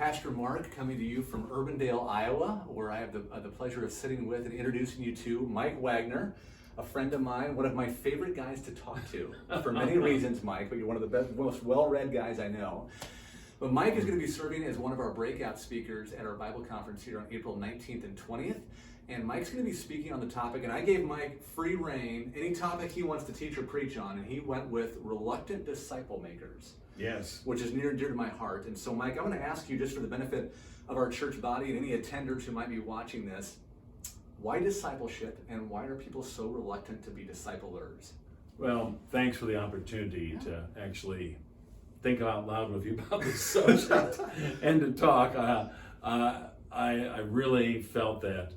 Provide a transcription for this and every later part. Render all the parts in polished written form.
Pastor Mark coming to you from Urbandale, Iowa, where I have the pleasure of sitting with and introducing you to Mike Wagner, a friend of mine, one of my favorite guys to talk to for many reasons, Mike, but you're one of the best, most well-read guys I know. But Mike is going to be serving as one of our breakout speakers at our Bible conference here on April 19th and 20th. And Mike's going to be speaking on the topic, and I gave Mike free reign, any topic he wants to teach or preach on, and he went with reluctant disciple makers. Yes. Which is near and dear to my heart. And so, Mike, I'm going to ask you, just for the benefit of our church body and any attenders who might be watching this, why discipleship, and why are people so reluctant to be disciplers? Well, thanks for the opportunity to actually think out loud with you about this subject and to talk. I really felt that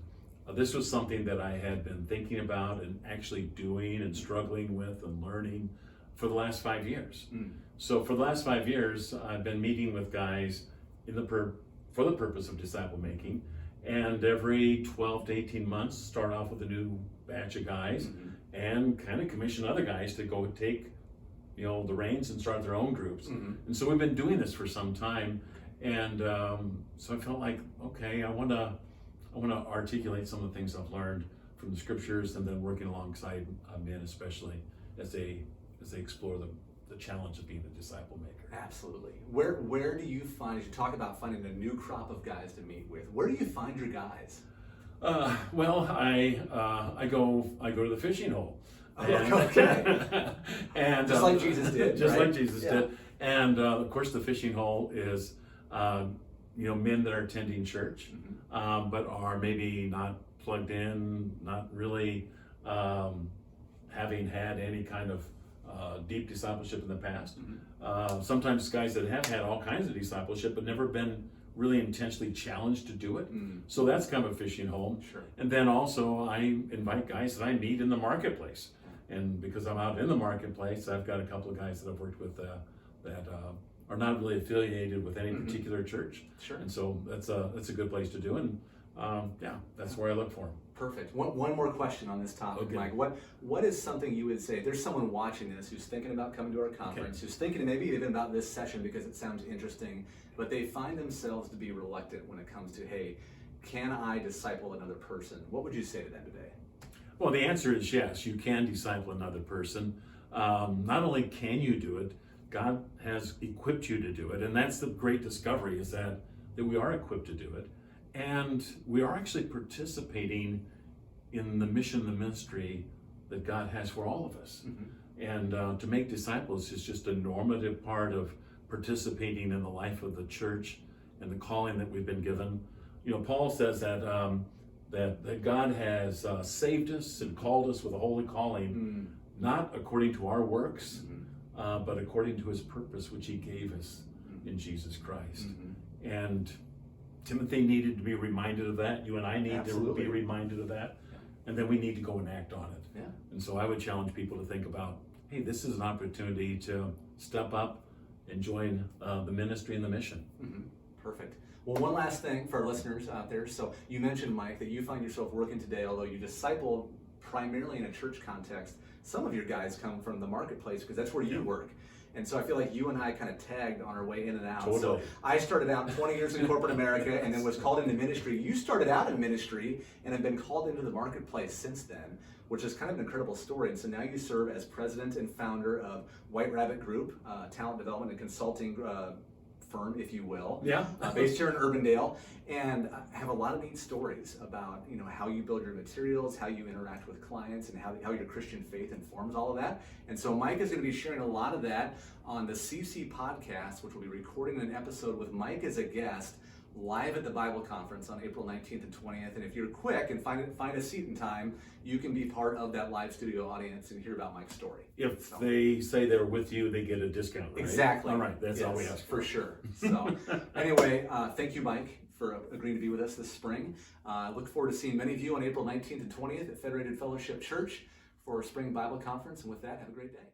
this was something that I had been thinking about and actually doing and struggling with and learning for the last 5 years. So for the last 5 years, I've been meeting with guys for the purpose of disciple making, and every 12 to 18 months start off with a new batch of guys and kind of commission other guys to go take the reins and start their own groups. And so we've been doing this for some time, and so I felt like, okay, I want to articulate some of the things I've learned from the scriptures, and then working alongside men, especially as they explore the challenge of being a disciple maker. Absolutely. Where do you find, as you talk about finding a new crop of guys to meet with, where do you find your guys? Well, I go to the fishing hole. Okay. And just like Jesus did. Just right? like Jesus did. And of course, the fishing hole is men that are attending church, but are maybe not plugged in, not really having had any kind of deep discipleship in the past. Sometimes guys that have had all kinds of discipleship but never been really intentionally challenged to do it. So that's kind of a fishing hole. Sure. And then also I invite guys that I meet in the marketplace. And because I'm out in the marketplace, I've got a couple of guys that I've worked with that are not really affiliated with any particular church. Sure. And so that's a good place to do. And that's where I look for them. Perfect. One more question on this topic, Okay. Mike. What is something you would say, if there's someone watching this who's thinking about coming to our conference, who's thinking maybe even about this session because it sounds interesting, but they find themselves to be reluctant when it comes to, hey, can I disciple another person? What would you say to them today? Well, the answer is yes, you can disciple another person. Not only can you do it, God has equipped you to do it. And that's the great discovery, is that we are equipped to do it. And we are actually participating in the mission, the ministry that God has for all of us. And to make disciples is just a normative part of participating in the life of the church and the calling that we've been given. Paul says that God has saved us and called us with a holy calling, not according to our works, but according to his purpose, which he gave us in Jesus Christ. And Timothy needed to be reminded of that. You and I need to be reminded of that. And then we need to go and act on it. Yeah. And so I would challenge people to think about, hey, this is an opportunity to step up and join the ministry and the mission. Perfect. Well, one last thing for our listeners out there. So you mentioned, Mike, that you find yourself working today, although you disciple primarily in a church context. Some of your guys come from the marketplace because that's where you work. And so I feel like you and I kind of tagged on our way in and out. Totally. So I started out 20 years in corporate America and then was called into ministry. You started out in ministry and have been called into the marketplace since then, which is kind of an incredible story. And so now you serve as president and founder of White Rabbit Group, talent development and consulting firm, if you will, based here in Urbandale, and have a lot of neat stories about how you build your materials, how you interact with clients, and how your Christian faith informs all of that. And so Mike is going to be sharing a lot of that on the CC podcast, which will be recording an episode with Mike as a guest live at the Bible conference on April 19th and 20th. And if you're quick and find a seat in time, you can be part of that live studio audience and hear about Mike's story. If they say they're with you, they get a discount, right? Exactly. All right, that's all we ask for sure. So anyway, thank you, Mike, for agreeing to be with us this spring. Look forward to seeing many of you on April 19th and 20th at Federated Fellowship Church for Spring Bible Conference. And with that, have a great day.